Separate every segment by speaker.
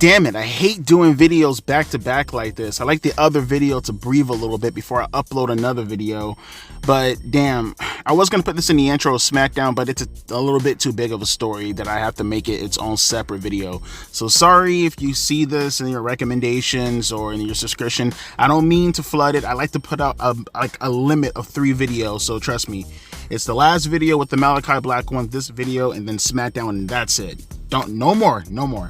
Speaker 1: Damn it, I hate doing videos back to back like this. I like the other video to breathe a little bit before I upload another video. But damn, I was going to put this in the intro of SmackDown, but it's a little bit too big of a story that I have to make it its own separate video. So sorry if you see this in your recommendations or in your subscription. I don't mean to flood it. I like to put out a limit of 3 videos, so trust me. It's the last video with the Malachi Black one, this video, and then SmackDown, and that's it. No more,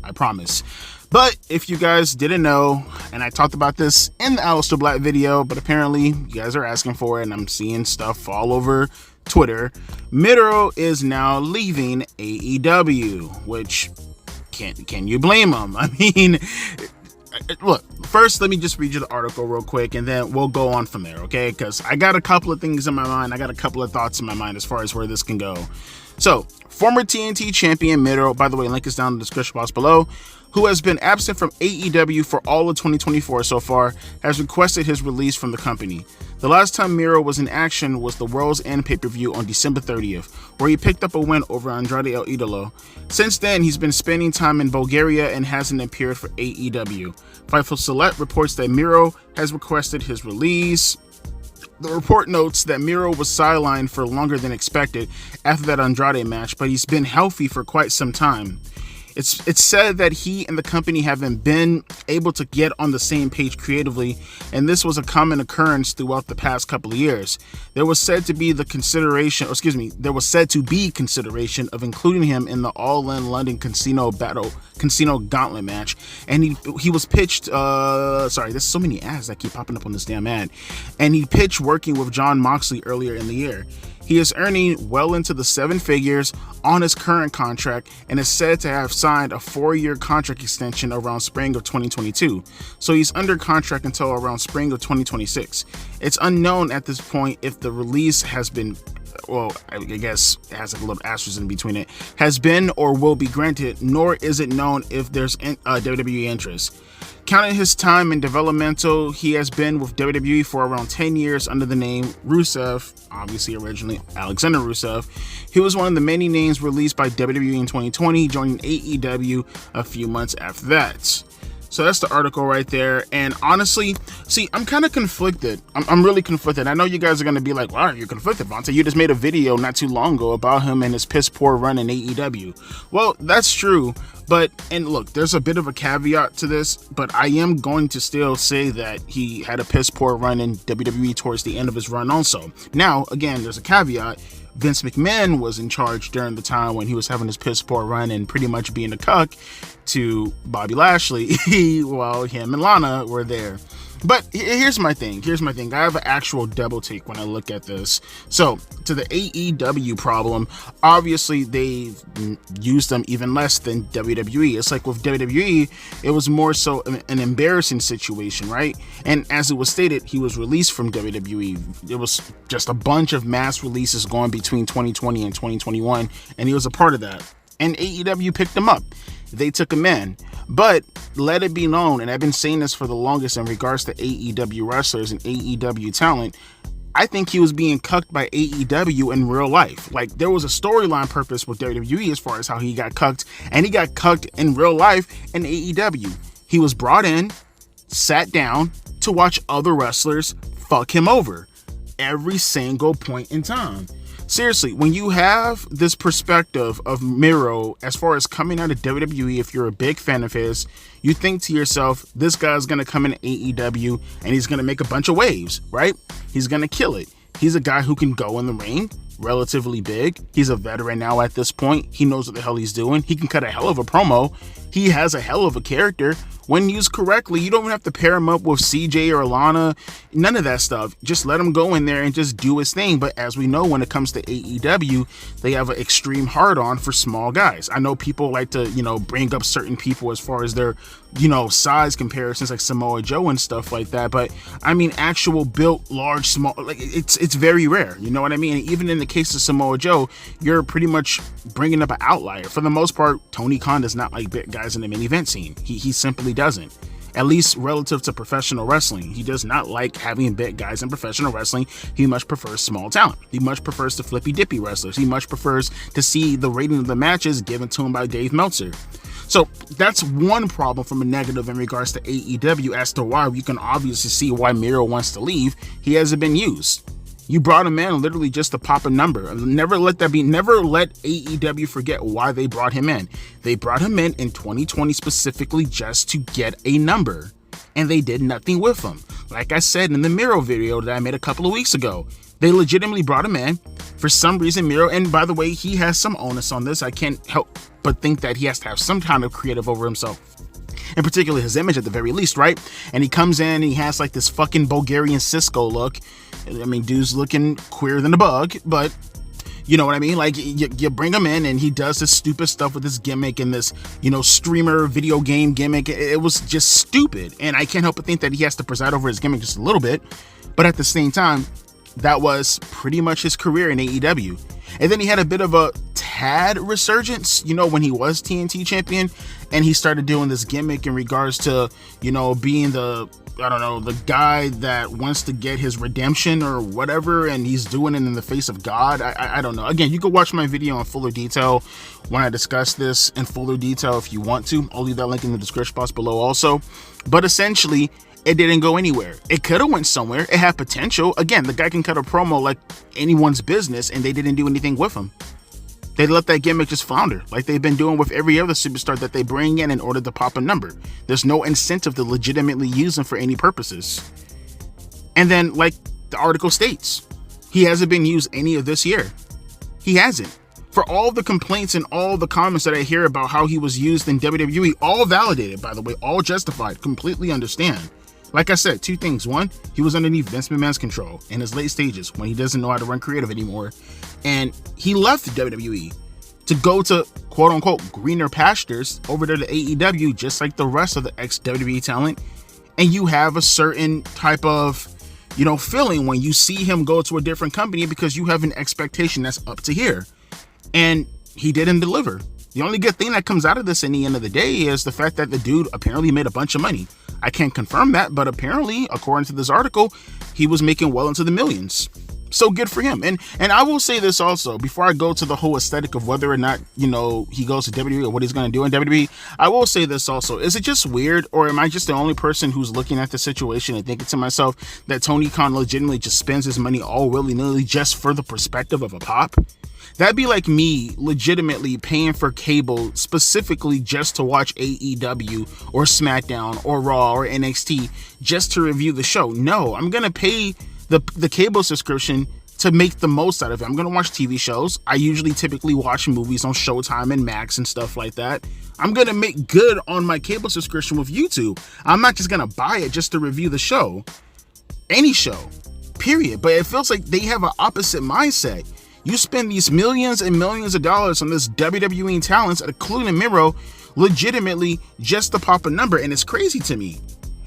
Speaker 1: I promise. But if you guys didn't know, and I talked about this in the Aleister Black video, but apparently you guys are asking for it, and I'm seeing stuff all over Twitter, Miro is now leaving AEW, which can you blame him? I mean, look, first let me just read you the article real quick, and then we'll go on from there, okay? Because I got a couple of things in my mind. I got a couple of thoughts in my mind as far as where this can go. So, former TNT champion Miro, by the way, link is down in the description box below, who has been absent from AEW for all of 2024 so far, has requested his release from the company. The last time Miro was in action was the World's End pay-per-view on December 30th, where he picked up a win over Andrade El Idolo. Since then, he's been spending time in Bulgaria and hasn't appeared for AEW. Fightful Select reports that Miro has requested his release. The report notes that Miro was sidelined for longer than expected after that Andrade match, but he's been healthy for quite some time. It's said that he and the company haven't been able to get on the same page creatively, and this was a common occurrence throughout the past couple of years. There was said to be consideration of including him in the All In London Casino Gauntlet match, and he was pitched. Sorry, there's so many ads that keep popping up on this damn ad, and he pitched working with Jon Moxley earlier in the year. He is earning well into the 7 figures on his current contract and is said to have signed a 4-year contract extension around spring of 2022. So he's under contract until around spring of 2026. It's unknown at this point if the release has been, well, I guess it has like a little asterisk in between it, has been or will be granted, nor is it known if there's WWE interest. Counting his time in developmental, he has been with WWE for around 10 years under the name Rusev, obviously originally Alexander Rusev. He was one of the many names released by WWE in 2020, joining AEW a few months after that. So that's the article right there. And honestly, see, I'm kind of conflicted. I'm really conflicted. I know you guys are going to be like, wow, you're conflicted, Vontae. You just made a video not too long ago about him and his piss poor run in AEW. Well, that's true. But, and look, there's a bit of a caveat to this, but I am going to still say that he had a piss poor run in WWE towards the end of his run also. Now, again, there's a caveat. Vince McMahon was in charge during the time when he was having his piss poor run and pretty much being a cuck to Bobby Lashley while him and Lana were there. But here's my thing. I have an actual double take when I look at this. So, to the AEW problem, obviously they've used them even less than WWE. It's like with WWE, it was more so an embarrassing situation, right? And as it was stated, he was released from WWE. It was just a bunch of mass releases going between 2020 and 2021, and he was a part of that. And AEW picked him up. They took him in. But let it be known, and I've been saying this for the longest in regards to AEW wrestlers and AEW talent, I think he was being cucked by AEW in real life. Like, there was a storyline purpose with WWE as far as how he got cucked, and he got cucked in real life in AEW. He was brought in, sat down to watch other wrestlers fuck him over every single point in time. Seriously, when you have this perspective of Miro as far as coming out of WWE, if you're a big fan of his, you think to yourself, this guy's going to come in AEW and he's going to make a bunch of waves, right? He's going to kill it. He's a guy who can go in the ring, relatively big. He's a veteran now at this point. He knows what the hell he's doing. He can cut a hell of a promo. He has a hell of a character. When used correctly, you don't have to pair him up with CJ or Lana, none of that stuff. Just let him go in there and just do his thing. But as we know, when it comes to AEW, they have an extreme hard-on for small guys. I know people like to, bring up certain people as far as their, size comparisons, like Samoa Joe and stuff like that. But I mean, actual built, large, small, like it's very rare. You know what I mean? And even in the case of Samoa Joe, you're pretty much bringing up an outlier. For the most part, Tony Khan does not like big guys in the main event scene. He simply doesn't. At least relative to professional wrestling. He does not like having big guys in professional wrestling. He much prefers small talent. He much prefers the flippy dippy wrestlers. He much prefers to see the rating of the matches given to him by Dave Meltzer. So that's one problem from a negative in regards to AEW as to why you can obviously see why Miro wants to leave. He hasn't been used. You brought him in literally just to pop a number. Never let AEW forget why they brought him in. They brought him in 2020 specifically just to get a number. And they did nothing with him. Like I said in the Miro video that I made a couple of weeks ago, they legitimately brought him in. For some reason, Miro, and by the way, he has some onus on this. I can't help but think that he has to have some kind of creative over himself. In particular, his image at the very least, right? And he comes in and he has like this fucking Bulgarian Cisco look. I mean, dude's looking queer than a bug, but you know what I mean? Like, you bring him in and he does this stupid stuff with this gimmick and this, streamer video game gimmick. It was just stupid. And I can't help but think that he has to preside over his gimmick just a little bit. But at the same time, that was pretty much his career in AEW. And then he had a bit of a tad resurgence, when he was TNT champion and he started doing this gimmick in regards to, being the guy that wants to get his redemption or whatever, and he's doing it in the face of God. I don't know. Again, you can watch my video in fuller detail when I discuss this in fuller detail if you want to. I'll leave that link in the description box below also. But essentially, it didn't go anywhere. It could have went somewhere. It had potential. Again, the guy can cut a promo like anyone's business, and they didn't do anything with him. They let that gimmick just flounder, like they've been doing with every other superstar that they bring in order to pop a number. There's no incentive to legitimately use them for any purposes. And then, like the article states, he hasn't been used any of this year. He hasn't. For all the complaints and all the comments that I hear about how he was used in WWE, all validated, by the way, all justified, completely understand. Like I said, two things. One, he was underneath Vince McMahon's control in his late stages when he doesn't know how to run creative anymore. And he left WWE to go to quote unquote greener pastures over there to AEW, just like the rest of the ex-WWE talent. And you have a certain type of, feeling when you see him go to a different company because you have an expectation that's up to here. And he didn't deliver. The only good thing that comes out of this in the end of the day is the fact that the dude apparently made a bunch of money. I can't confirm that, but apparently, according to this article, he was making well into the millions. So good for him. And I will say this also, before I go to the whole aesthetic of whether or not, he goes to WWE or what he's going to do in WWE, I will say this also. Is it just weird, or am I just the only person who's looking at the situation and thinking to myself that Tony Khan legitimately just spends his money all willy-nilly just for the perspective of a pop? That'd be like me legitimately paying for cable specifically just to watch AEW or SmackDown or Raw or NXT just to review the show. No, I'm going to pay the cable subscription to make the most out of it. I'm going to watch TV shows. I typically watch movies on Showtime and Max and stuff like that. I'm going to make good on my cable subscription with YouTube. I'm not just going to buy it just to review the show. Any show, period. But it feels like they have an opposite mindset. You spend these millions and millions of dollars on this WWE talents, including Miro, legitimately just to pop a number, and it's crazy to me.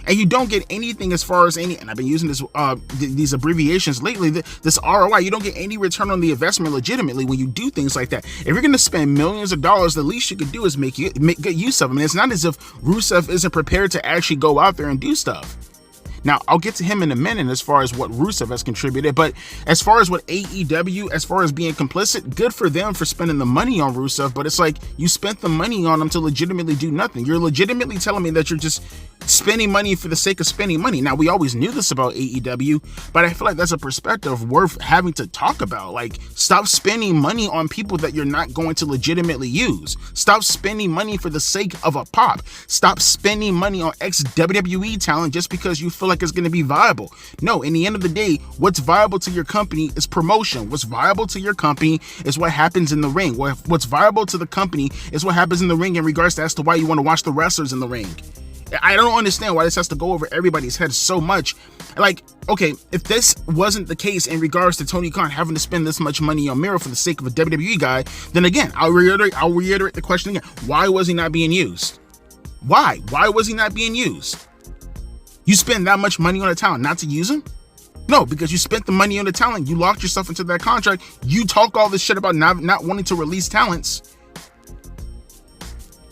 Speaker 1: And you don't get anything as far as and I've been using these abbreviations lately, this ROI, you don't get any return on the investment legitimately when you do things like that. If you're going to spend millions of dollars, the least you could do is make good use of them. And it's not as if Rusev isn't prepared to actually go out there and do stuff. Now, I'll get to him in a minute as far as what Rusev has contributed, but as far as what AEW, as far as being complicit, good for them for spending the money on Rusev, but it's like you spent the money on him to legitimately do nothing. You're legitimately telling me that you're just spending money for the sake of spending money. Now, we always knew this about AEW, but I feel like that's a perspective worth having to talk about. Like, stop spending money on people that you're not going to legitimately use. Stop spending money for the sake of a pop. Stop spending money on ex-WWE talent just because you feel like it's going to be viable. No, in the end of the day, what's viable to your company is promotion. What's viable to your company is what happens in the ring. What's viable to the company is what happens in the ring in regards to as to why you want to watch the wrestlers in the ring. I don't understand why this has to go over everybody's head so much. Like, okay, if this wasn't the case in regards to Tony Khan having to spend this much money on Miro for the sake of a WWE guy, then again, I'll reiterate the question again. Why was he not being used? Why? Why was he not being used? You spend that much money on a talent not to use him? No, because you spent the money on the talent. You locked yourself into that contract. You talk all this shit about not wanting to release talents.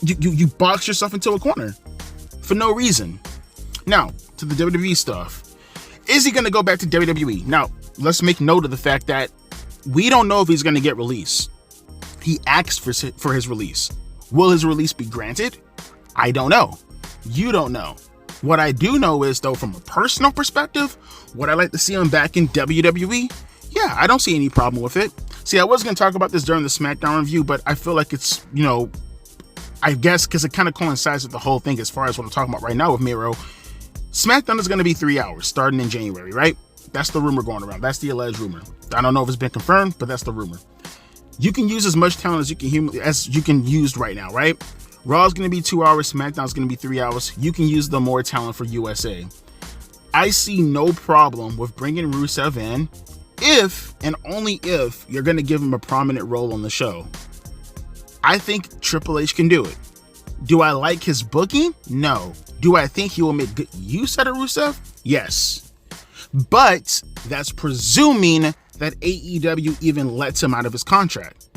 Speaker 1: You box yourself into a corner for no reason. Now, to the WWE stuff. Is he going to go back to WWE? Now, let's make note of the fact that we don't know if he's going to get released. He asked for his release. Will his release be granted? I don't know. You don't know. What I do know is, though, from a personal perspective, would I like to see him back in WWE? Yeah, I don't see any problem with it. See, I was going to talk about this during the SmackDown review, but I feel like it's, I guess because it kind of coincides with the whole thing as far as what I'm talking about right now with Miro. SmackDown is going to be 3 hours starting in January, right? That's the rumor going around. That's the alleged rumor. I don't know if it's been confirmed, but that's the rumor. You can use as much talent as you can use right now, right? Raw is going to be 2 hours. SmackDown is going to be 3 hours. You can use the more talent for USA. I see no problem with bringing Rusev in if and only if you're going to give him a prominent role on the show. I think Triple H can do it. Do I like his booking? No. Do I think he will make good use out of Rusev? Yes. But that's presuming that AEW even lets him out of his contract.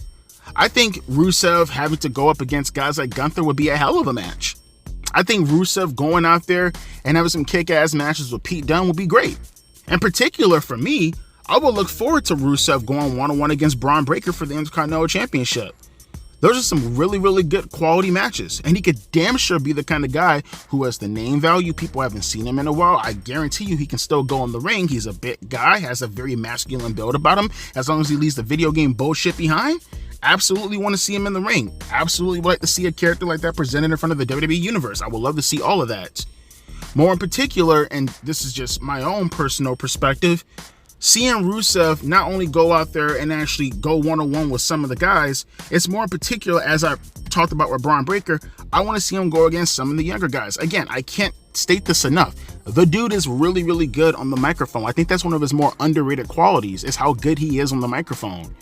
Speaker 1: I think Rusev having to go up against guys like Gunther would be a hell of a match. I think Rusev going out there and having some kick-ass matches with Pete Dunne would be great. In particular, for me, I would look forward to Rusev going one-on-one against Braun Breaker for the Intercontinental Championship. Those are some really, really good quality matches. And he could damn sure be the kind of guy who has the name value. People haven't seen him in a while. I guarantee you he can still go in the ring. He's a big guy, has a very masculine build about him. As long as he leaves the video game bullshit behind, absolutely want to see him in the ring. Absolutely would like to see a character like that presented in front of the WWE Universe. I would love to see all of that. More in particular, and this is just my own personal perspective, seeing Rusev not only go out there and actually go one-on-one with some of the guys, it's more in particular, as I talked about with Braun Breaker, I want to see him go against some of the younger guys. Again, I can't state this enough. The dude is really, really good on the microphone. I think that's one of his more underrated qualities, is how good he is on the microphone.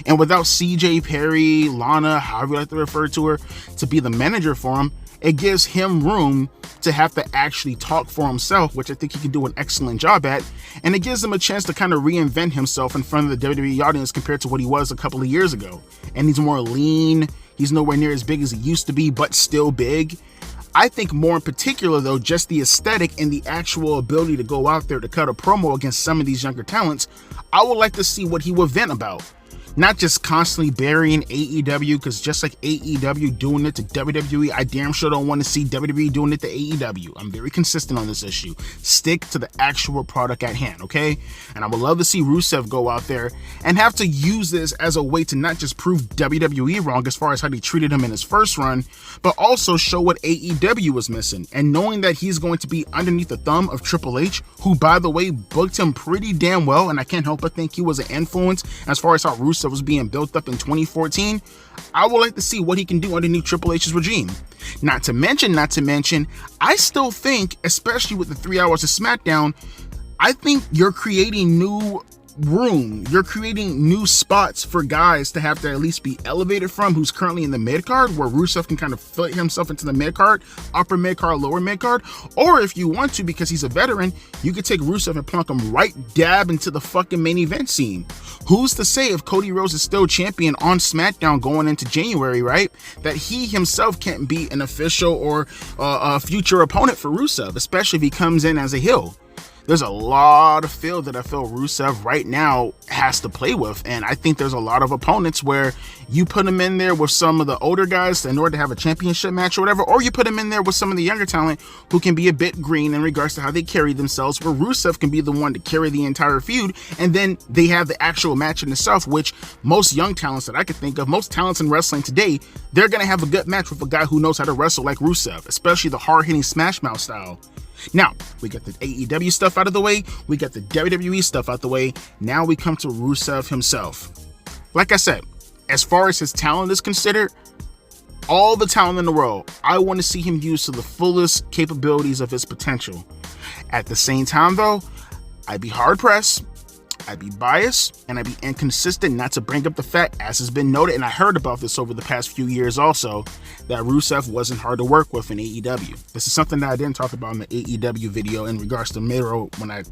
Speaker 1: And without CJ Perry, Lana, however you like to refer to her, to be the manager for him, it gives him room to have to actually talk for himself, which I think he can do an excellent job at. And it gives him a chance to kind of reinvent himself in front of the WWE audience compared to what he was a couple of years ago. And he's more lean. He's nowhere near as big as he used to be, but still big. I think more in particular, though, just the aesthetic and the actual ability to go out there to cut a promo against some of these younger talents, I would like to see what he would vent about. Not just constantly burying AEW, because just like AEW doing it to WWE, I damn sure don't want to see WWE doing it to AEW. I'm very consistent on this issue. Stick to the actual product at hand, okay? And I would love to see Rusev go out there and have to use this as a way to not just prove WWE wrong as far as how they treated him in his first run, but also show what AEW was missing. And knowing that he's going to be underneath the thumb of Triple H, who, by the way, booked him pretty damn well, and I can't help but think he was an influence as far as how Rusev was being built up in 2014, I would like to see what he can do underneath Triple H's regime. Not to mention, I still think, especially with the 3 hours of SmackDown, I think you're creating new room. You're creating new spots for guys to have to at least be elevated from, who's currently in the mid-card, where Rusev can kind of fit himself into the mid-card, upper mid-card, lower mid-card. Or if you want to, because he's a veteran, you could take Rusev and plunk him right dab into the fucking main event scene. Who's to say, if Cody Rhodes is still champion on SmackDown going into January, right, that he himself can't be an official or a future opponent for Rusev, especially if he comes in as a heel. There's a lot of field that I feel Rusev right now has to play with. And I think there's a lot of opponents where you put him in there with some of the older guys in order to have a championship match or whatever, or you put him in there with some of the younger talent who can be a bit green in regards to how they carry themselves, where Rusev can be the one to carry the entire feud. And then they have the actual match in itself, which most young talents that I could think of, most talents in wrestling today, they're going to have a good match with a guy who knows how to wrestle like Rusev, especially the hard-hitting Smash Mouth style. Now, we got the AEW stuff out of the way, we got the WWE stuff out the way, now we come to Rusev himself. Like I said, as far as his talent is considered, all the talent in the world, I want to see him use to the fullest capabilities of his potential. At the same time, though, I'd be hard-pressed, I'd be biased, and I'd be inconsistent not to bring up the fact, as has been noted, and I heard about this over the past few years also, that Rusev wasn't hard to work with in AEW. This is something that I didn't talk about in the AEW video in regards to Miro when I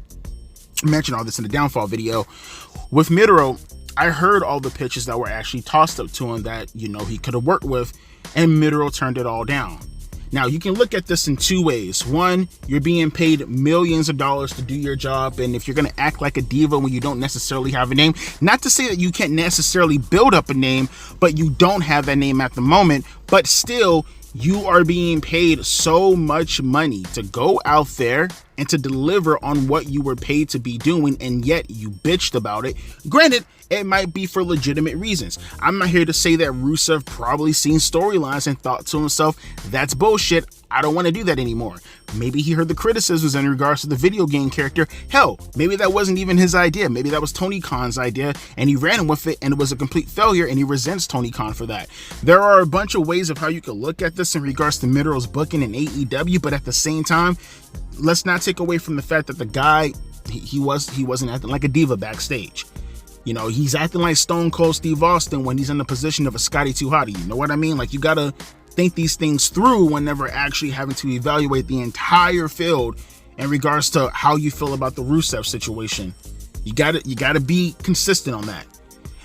Speaker 1: mentioned all this in the Downfall video. With Miro, I heard all the pitches that were actually tossed up to him that, he could have worked with, and Miro turned it all down. Now, you can look at this in two ways. One, you're being paid millions of dollars to do your job, and if you're going to act like a diva when you don't necessarily have a name, not to say that you can't necessarily build up a name, but you don't have that name at the moment, but still, You are being paid so much money to go out there and to deliver on what you were paid to be doing, and yet you bitched about it. Granted, it might be for legitimate reasons. I'm not here to say that Rusev probably seen storylines and thought to himself, that's bullshit, I don't want to do that anymore. Maybe he heard the criticisms in regards to the video game character. Hell, maybe that wasn't even his idea. Maybe that was Tony Khan's idea and he ran with it and it was a complete failure and he resents Tony Khan for that. There are a bunch of ways of how you could look at this in regards to Miro's booking in AEW, but at the same time, let's not take away from the fact that the guy, he wasn't acting like a diva backstage. You know, he's acting like Stone Cold Steve Austin when he's in the position of a Scotty 2 Hotty. You know what I mean? Like, you gotta think these things through whenever actually having to evaluate the entire field in regards to how you feel about the Rusev situation. You gotta be consistent on that.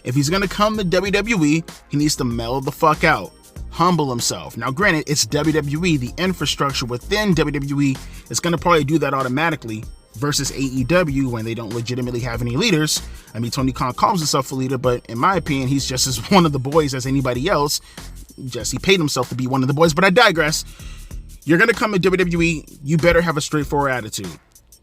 Speaker 1: If he's gonna come to WWE, he needs to mellow the fuck out, humble himself. Now granted, it's WWE, the infrastructure within WWE is gonna probably do that automatically versus AEW when they don't legitimately have any leaders. I mean, Tony Khan calls himself a leader, but in my opinion, he's just as one of the boys as anybody else. Just he paid himself to be one of the boys, but I digress. You're gonna come to WWE, you better have a straightforward attitude.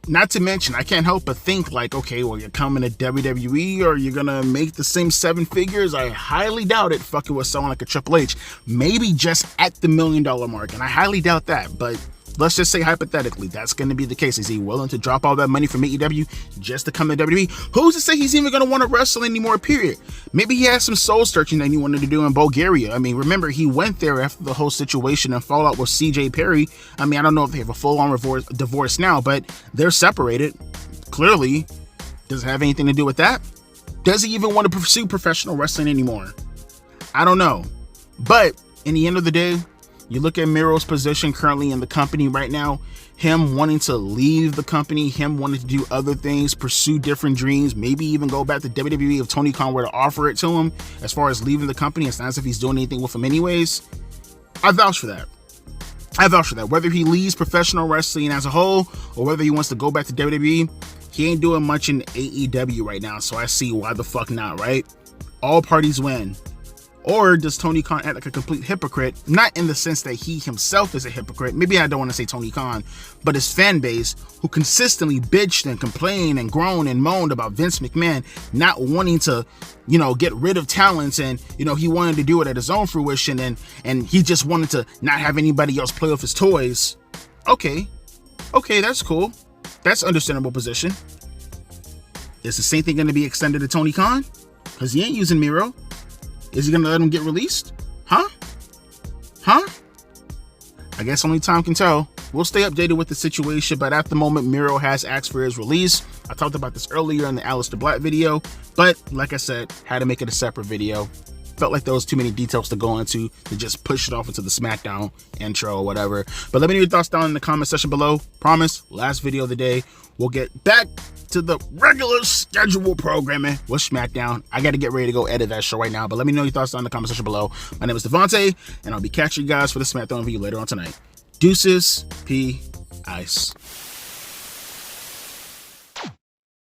Speaker 1: Not to mention, I can't help but think like, okay, well, you're coming to WWE or you're gonna make the same 7 figures. I highly doubt it. Fucking with someone like a Triple H, maybe just at the $1 million mark, and I highly doubt that, but let's just say hypothetically, that's going to be the case. Is he willing to drop all that money from AEW just to come to WWE? Who's to say he's even going to want to wrestle anymore, period? Maybe he has some soul searching that he wanted to do in Bulgaria. I mean, remember, he went there after the whole situation and fallout with CJ Perry. I mean, I don't know if they have a full-on divorce now, but they're separated. Clearly, does it have anything to do with that? Does he even want to pursue professional wrestling anymore? I don't know. But in the end of the day, you look at Miro's position currently in the company right now, him wanting to leave the company, him wanting to do other things, pursue different dreams, maybe even go back to WWE if Tony Khan were to offer it to him as far as leaving the company. It's not as if he's doing anything with him anyways. I vouch for that. Whether he leaves professional wrestling as a whole or whether he wants to go back to WWE, he ain't doing much in AEW right now, so I see why the fuck not, right? All parties win. Or does Tony Khan act like a complete hypocrite? Not in the sense that he himself is a hypocrite. Maybe I don't want to say Tony Khan, but his fan base who consistently bitched and complained and groaned and moaned about Vince McMahon not wanting to, get rid of talents, and, he wanted to do it at his own fruition, and he just wanted to not have anybody else play with his toys. Okay, that's cool. That's understandable position. Is the same thing going to be extended to Tony Khan? Because he ain't using Miro. Is he going to let him get released? Huh? I guess only time can tell. We'll stay updated with the situation, but at the moment, Miro has asked for his release. I talked about this earlier in the Aleister Black video, but like I said, had to make it a separate video. Felt like there was too many details to go into to just push it off into the SmackDown intro or whatever. But let me know your thoughts down in the comment section below. Promise, last video of the day. We'll get back to the regular schedule programming with SmackDown. I got to get ready to go edit that show right now, but let me know your thoughts down in the comment section below. My name is Devontae, and I'll be catching you guys for the SmackDown video later on tonight. Deuces, P, Ice.